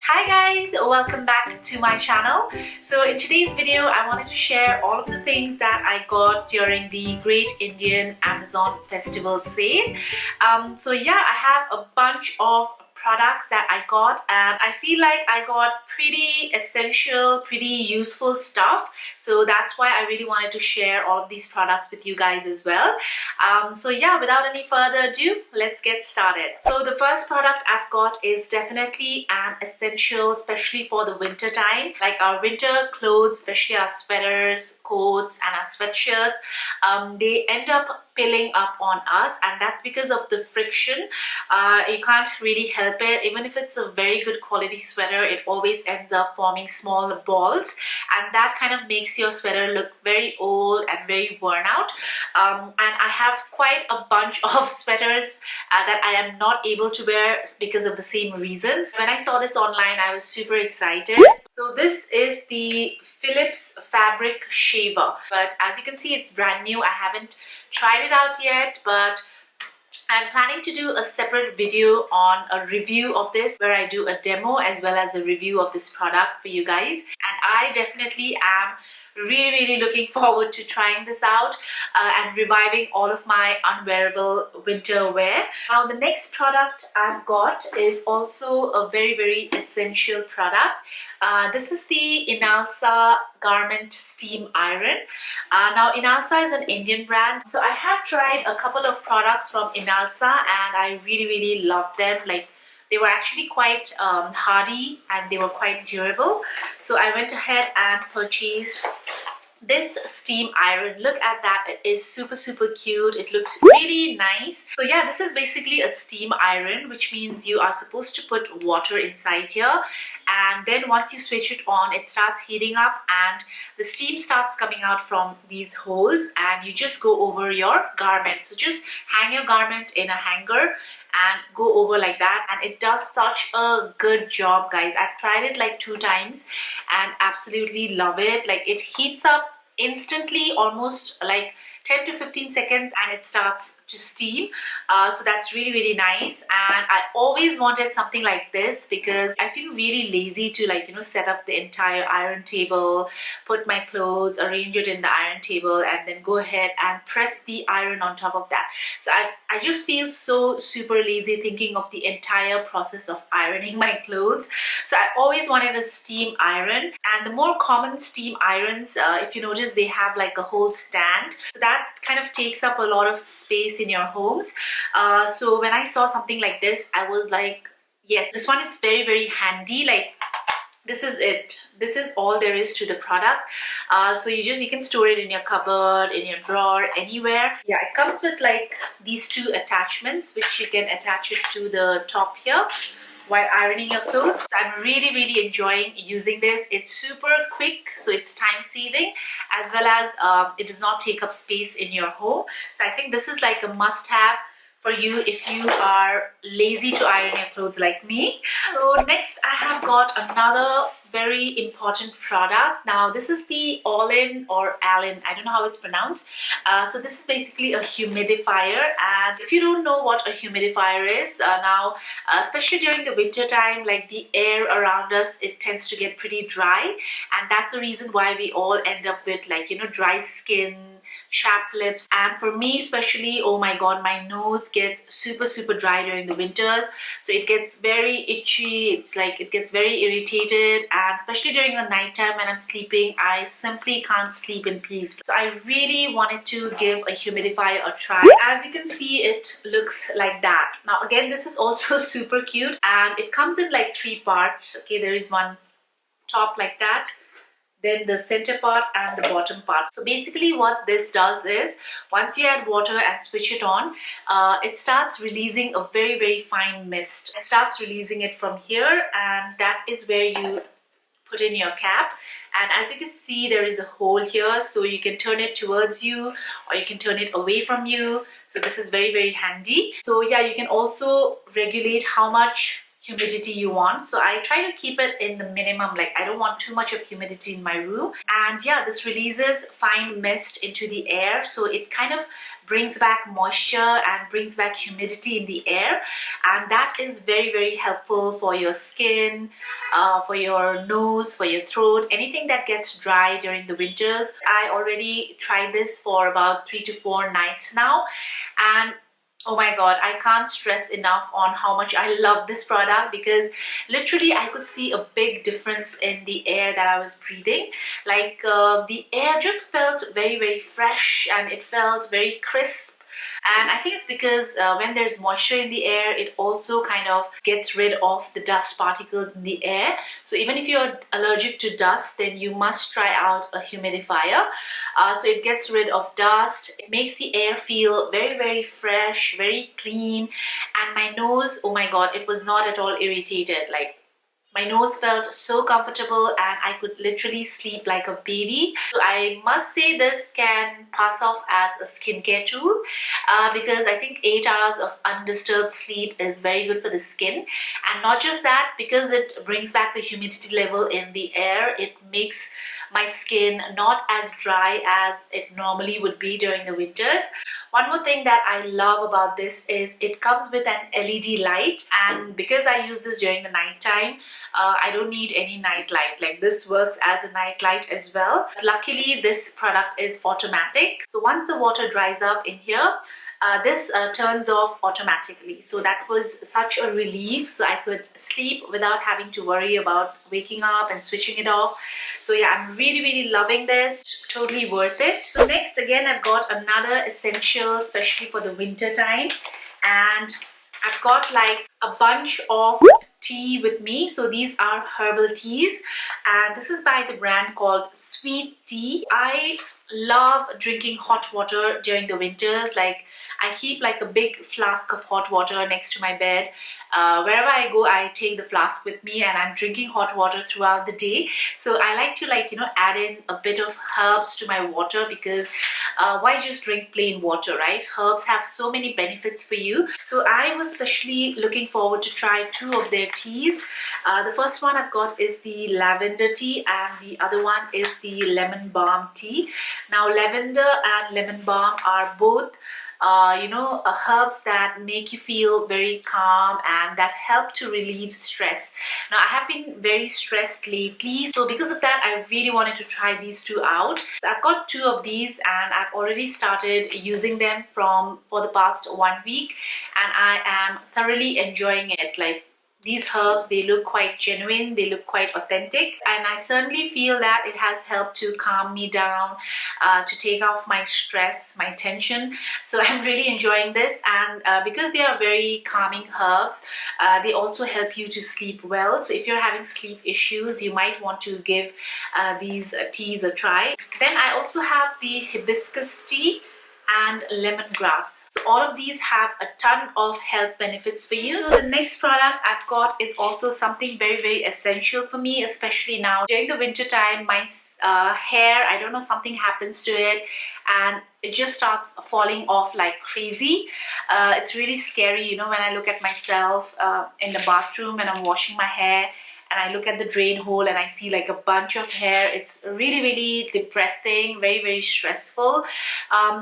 Hi guys, welcome back to my channel. So in today's video I wanted to share all of the things that I got during the Great Indian Amazon Festival sale. So yeah, I have a bunch of products that I got, and I feel like I got pretty essential, pretty useful stuff. So that's why I really wanted to share all of these products with you guys as well. So yeah, without any further ado, let's get started. So the first product I've got is definitely an essential, especially for the winter time. Like our winter clothes, especially our sweaters, coats and our sweatshirts, they end up pilling up on us, and that's because of the friction. You can't really help it. Even if it's a very good quality sweater, it always ends up forming small balls, and that kind of makes your sweater look very old and very worn out. And I have quite a bunch of sweaters that I am not able to wear because of the same reasons. When I saw this online, I was super excited. So this is the Philips fabric shaver, but as you can see, it's brand new. I haven't tried it out yet, but I'm planning to do a separate video on a review of this, where I do a demo as well as a review of this product for you guys. And I definitely am really looking forward to trying this out and reviving all of my unwearable winter wear. Now the next product I've got is also a very essential product. This is the Inalsa garment steam iron. Now Inalsa is an Indian brand, so I have tried a couple of products from Inalsa and I really love them. Like, they were actually quite hardy and they were quite durable. So I went ahead and purchased this steam iron. Look at that, it is super cute. It looks really nice. So yeah, this is basically a steam iron, which means you are supposed to put water inside here, and then once you switch it on, it starts heating up and the steam starts coming out from these holes, and you just go over your garment. So just hang your garment in a hanger and go over like that, and it does such a good job, guys. I've tried it like 2 times and absolutely love it. Like, it heats up instantly, almost like 10 to 15 seconds, and it starts to steam. So that's really nice, and I always wanted something like this because I feel really lazy to, like, you know, set up the entire iron table, put my clothes, arrange it in the iron table, and then go ahead and press the iron on top of that. So I just feel so super lazy thinking of the entire process of ironing my clothes. So I always wanted a steam iron, and the more common steam irons, if you notice, they have like a whole stand, so that kind of takes up a lot of space in your homes. So when I saw something like this, I was like, yes, this one is very handy. Like, this is it. This is all there is to the product. So you can store it in your cupboard, in your drawer, anywhere. Yeah, it comes with like these 2 attachments, which you can attach it to the top here while ironing your clothes. So I'm really enjoying using this. It's super quick, so it's time saving, as well as it does not take up space in your home. So I think this is like a must-have for you if you are lazy to iron your clothes like me. So next I have got another very important product. Now this is the ALLIN or ALLIN, I don't know how it's pronounced. So this is basically a humidifier, and if you don't know what a humidifier is, especially during the winter time, like, the air around us, it tends to get pretty dry, and that's the reason why we all end up with, like, you know, dry skin, chapped lips. And for me especially, oh my god, my nose gets super dry during the winters. So it gets very itchy, it's like it gets very irritated, and especially during the night time when I'm sleeping, I simply can't sleep in peace. So I really wanted to give a humidifier a try. As you can see, it looks like that. Now again, this is also super cute, and it comes in like 3 parts. Okay, there is one top like that, then the center part and the bottom part. So basically what this does is, once you add water and switch it on, it starts releasing a very fine mist. It starts releasing it from here, and that is where you put in your cap. And as you can see, there is a hole here, so you can turn it towards you or you can turn it away from you. So this is very handy. So yeah, you can also regulate how much humidity you want. So I try to keep it in the minimum, like I don't want too much of humidity in my room. And yeah, this releases fine mist into the air, so it kind of brings back moisture and brings back humidity in the air, and that is very helpful for your skin, for your nose, for your throat, anything that gets dry during the winters. I already tried this for about 3 to 4 nights now, and oh my god, I can't stress enough on how much I love this product, because literally I could see a big difference in the air that I was breathing. Like the air just felt very fresh, and it felt very crisp. And I think it's because when there's moisture in the air, it also kind of gets rid of the dust particles in the air. So even if you're allergic to dust, then you must try out a humidifier. So it gets rid of dust, it makes the air feel very fresh, very clean. And my nose, oh my god, it was not at all irritated. Like, my nose felt so comfortable and I could literally sleep like a baby. So I must say this can pass off as a skincare tool, because I think 8 hours of undisturbed sleep is very good for the skin. And not just that, because it brings back the humidity level in the air, it makes my skin not as dry as it normally would be during the winters. One more thing that I love about this is it comes with an LED light, and because I use this during the night time, I don't need any night light. Like, this works as a night light as well. Luckily, this product is automatic. So once the water dries up in here, this turns off automatically. So that was such a relief. So I could sleep without having to worry about waking up and switching it off. So yeah, I'm really loving this. Totally worth it. So next, again, I've got another essential, especially for the winter time, and I've got like a bunch of tea with me. So these are herbal teas, and this is by the brand called SWEETEA. I love drinking hot water during the winters. Like, I keep like a big flask of hot water next to my bed. Wherever I go, I take the flask with me, and I'm drinking hot water throughout the day. So I like to, like, you know, add in a bit of herbs to my water, because why just drink plain water, right? Herbs have so many benefits for you. So I was especially looking forward to try 2 of their teas. The first one I've got is the lavender tea, and the other one is the lemon balm tea. Now, lavender and lemon balm are both herbs that make you feel very calm and that help to relieve stress. Now, I have been very stressed lately, so because of that, I really wanted to try these 2 out. So I've got 2 of these, and I've already started using them for the past 1 week, and I am thoroughly enjoying it. Like, these herbs, they look quite genuine, they look quite authentic, and I certainly feel that it has helped to calm me down, to take off my stress, my tension. So I'm really enjoying this, and because they are very calming herbs, they also help you to sleep well. So if you're having sleep issues, you might want to give these teas a try. Then I also have the hibiscus tea and lemongrass. So all of these have a ton of health benefits for you. So the next product I've got is also something very essential for me, especially now during the winter time. My hair, I don't know, something happens to it and it just starts falling off like crazy. It's really scary, you know, when I look at myself in the bathroom and I'm washing my hair, and I look at the drain hole and I see like a bunch of hair. It's really depressing, very stressful.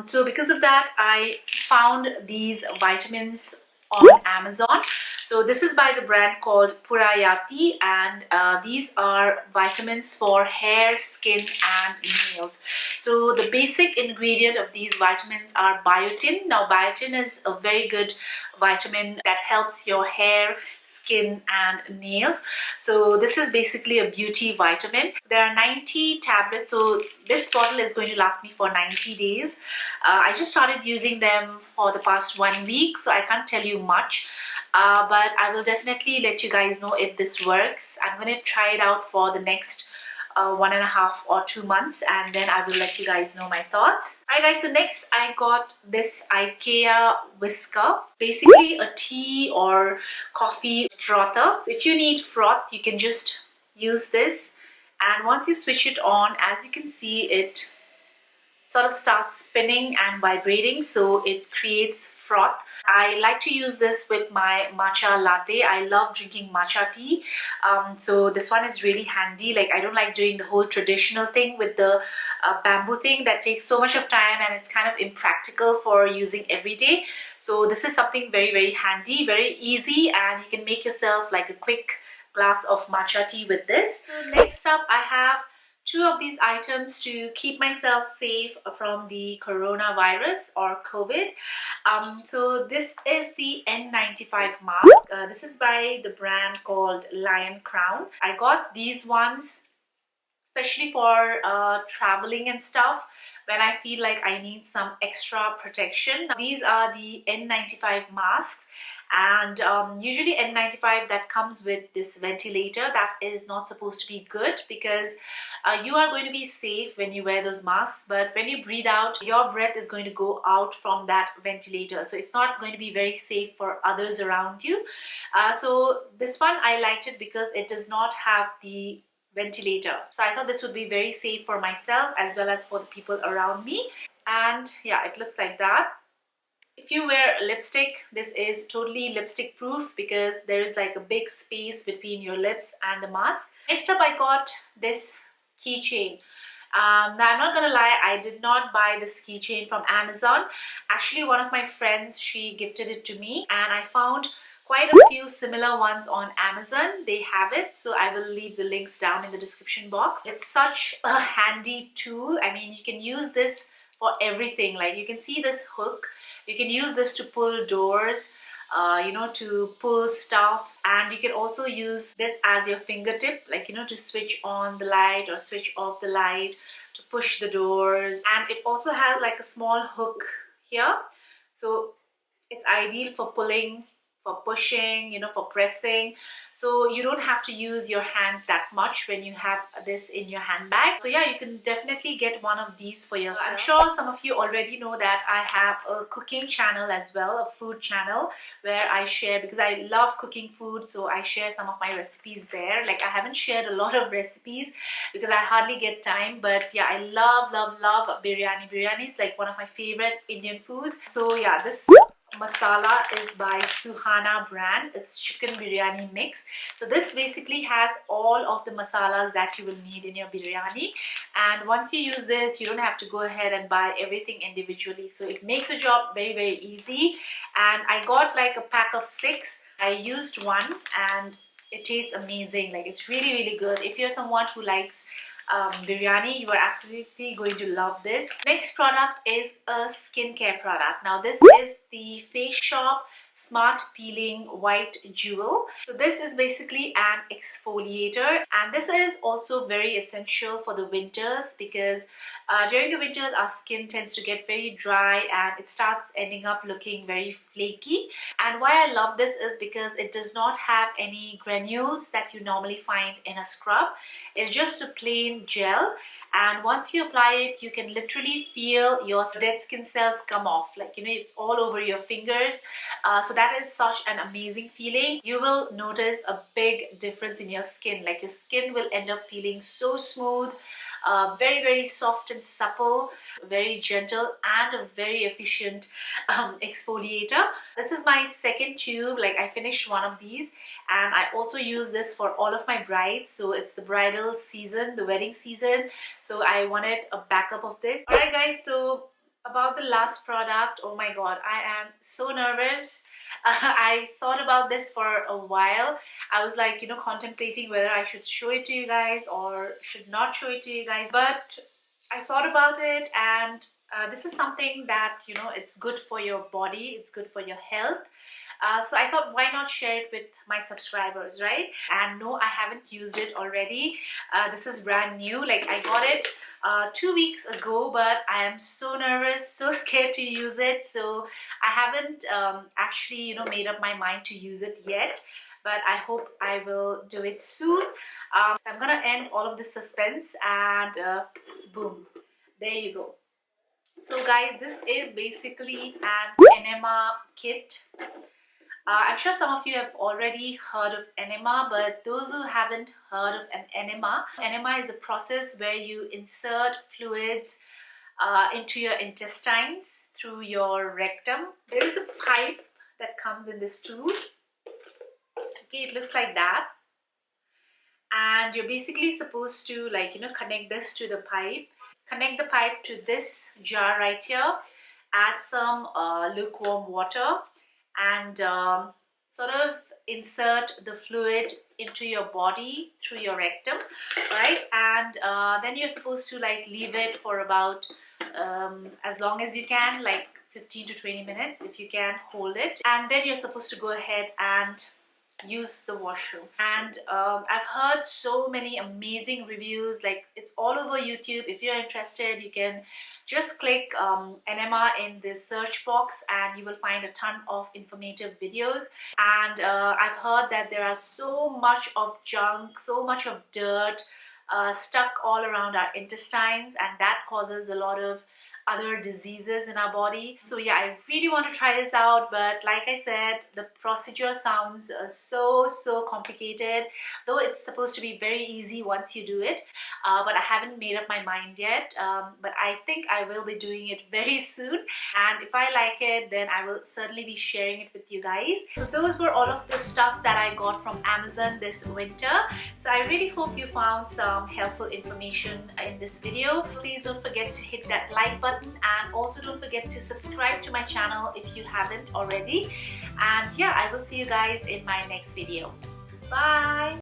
So because of that, I found these vitamins on Amazon. So this is by the brand called PURAYATI, and these are vitamins for hair, skin and nails. So the basic ingredient of these vitamins are biotin. Now, biotin is a very good vitamin that helps your hair, skin and nails. So this is basically a beauty vitamin. There are 90 tablets, so this bottle is going to last me for 90 days. I just started using them for the past 1 week, so I can't tell you much, but I will definitely let you guys know if this works. I'm going to try it out for the next 1.5 or 2 months, and then I will let you guys know my thoughts. Alright guys, so next I got this IKEA whisker, basically a tea or coffee frother. So if you need froth, you can just use this, and once you switch it on, as you can see, it sort of starts spinning and vibrating, so it creates froth. I like to use this with my matcha latte. I love drinking matcha tea, so this one is really handy. Like, I don't like doing the whole traditional thing with the bamboo thing. That takes so much of time and it's kind of impractical for using every day. So this is something very handy, very easy, and you can make yourself like a quick glass of matcha tea with this. So next up, I have two of these items to keep myself safe from the coronavirus or COVID. So this is the N95 mask. This is by the brand called LionCrown. I got these ones especially for traveling and stuff when I feel like I need some extra protection. Now, these are the N95 masks, and usually N95 that comes with this ventilator that is not supposed to be good, because you are going to be safe when you wear those masks, but when you breathe out, your breath is going to go out from that ventilator, so it's not going to be very safe for others around you. So this one I liked it because it does not have the ventilator, so I thought this would be very safe for myself as well as for the people around me. And yeah, it looks like that. If you wear lipstick, this is totally lipstick proof because there is like a big space between your lips and the mask. Next up, I got this keychain. Now, I'm not gonna lie, I did not buy this keychain from Amazon. Actually, one of my friends, she gifted it to me, and I found quite a few similar ones on Amazon. They have it, so I will leave the links down in the description box. It's such a handy tool. I mean, you can use this for everything. Like, you can see this hook, you can use this to pull doors, you know, to pull stuff, and you can also use this as your fingertip, like, you know, to switch on the light or switch off the light, to push the doors. And it also has like a small hook here, so it's ideal for pulling, for pushing, you know, for pressing. So you don't have to use your hands that much when you have this in your handbag. So yeah, you can definitely get one of these for yourself. I'm sure some of you already know that I have a cooking channel as well, a food channel, where I share, because I love cooking food, so I share some of my recipes there. Like, I haven't shared a lot of recipes because I hardly get time, but yeah, I love biryani. Biryani is like one of my favorite Indian foods. So yeah, this masala is by SUHANA brand. It's chicken biryani mix. So this basically has all of the masalas that you will need in your biryani, and once you use this, you don't have to go ahead and buy everything individually, so it makes the job very easy. And I got like a pack of 6. I used one and it tastes amazing. Like, it's really good. If you're someone who likes biryani, you are absolutely going to love this. Next product is a skincare product. Now, this is the Face Shop Smart Peeling White Jewel. So this is basically an exfoliator, and this is also very essential for the winters, because during the winters our skin tends to get very dry and it starts ending up looking very flaky. And why I love this is because it does not have any granules that you normally find in a scrub. It's just a plain gel, and once you apply it, you can literally feel your dead skin cells come off. Like, you know, it's all over your fingers. So that is such an amazing feeling. You will notice a big difference in your skin. Like, your skin will end up feeling so smooth, very soft and supple, very gentle, and a very efficient exfoliator. This is my second tube. Like, I finished one of these, and I also use this for all of my brides. So it's the bridal season, the wedding season, so I wanted a backup of this. Alright guys, so about the last product, oh my god, I am so nervous. I thought about this for a while. I was like, you know, contemplating whether I should show it to you guys or should not show it to you guys, but I thought about it, and this is something that, you know, it's good for your body, it's good for your health. So I thought, why not share it with my subscribers, right? And no, I haven't used it already. This is brand new. Like, I got it 2 weeks ago, but I am so nervous, so scared to use it. So I haven't actually, you know, made up my mind to use it yet, but I hope I will do it soon. I'm gonna end all of the suspense, and boom, there you go. So guys, this is basically an enema kit. I'm sure some of you have already heard of enema, but those who haven't heard of an enema is a process where you insert fluids into your intestines through your rectum. There is a pipe that comes in this tube. Okay, it looks like that. And you're basically supposed to, like, connect this to the pipe. Connect the pipe to this jar right here. Add some lukewarm water and sort of insert the fluid into your body through your rectum, right? And then you're supposed to like leave it for about as long as you can, like 15 to 20 minutes if you can hold it. And then you're supposed to go ahead and use the washroom. And I've heard so many amazing reviews, like it's all over YouTube. If you're interested, you can just click enema in the search box and you will find a ton of informative videos. And I've heard that there are so much of junk, so much of dirt stuck all around our intestines, and that causes a lot of other diseases in our body. So yeah, I really want to try this out, but like I said, the procedure sounds so complicated, though it's supposed to be very easy once you do it. But I haven't made up my mind yet, but I think I will be doing it very soon, and if I like it, then I will certainly be sharing it with you guys. So those were all of the stuff that I got from Amazon this winter. So I really hope you found some helpful information in this video. Please don't forget to hit that like button, and also don't forget to subscribe to my channel if you haven't already. And yeah, I will see you guys in my next video. Bye!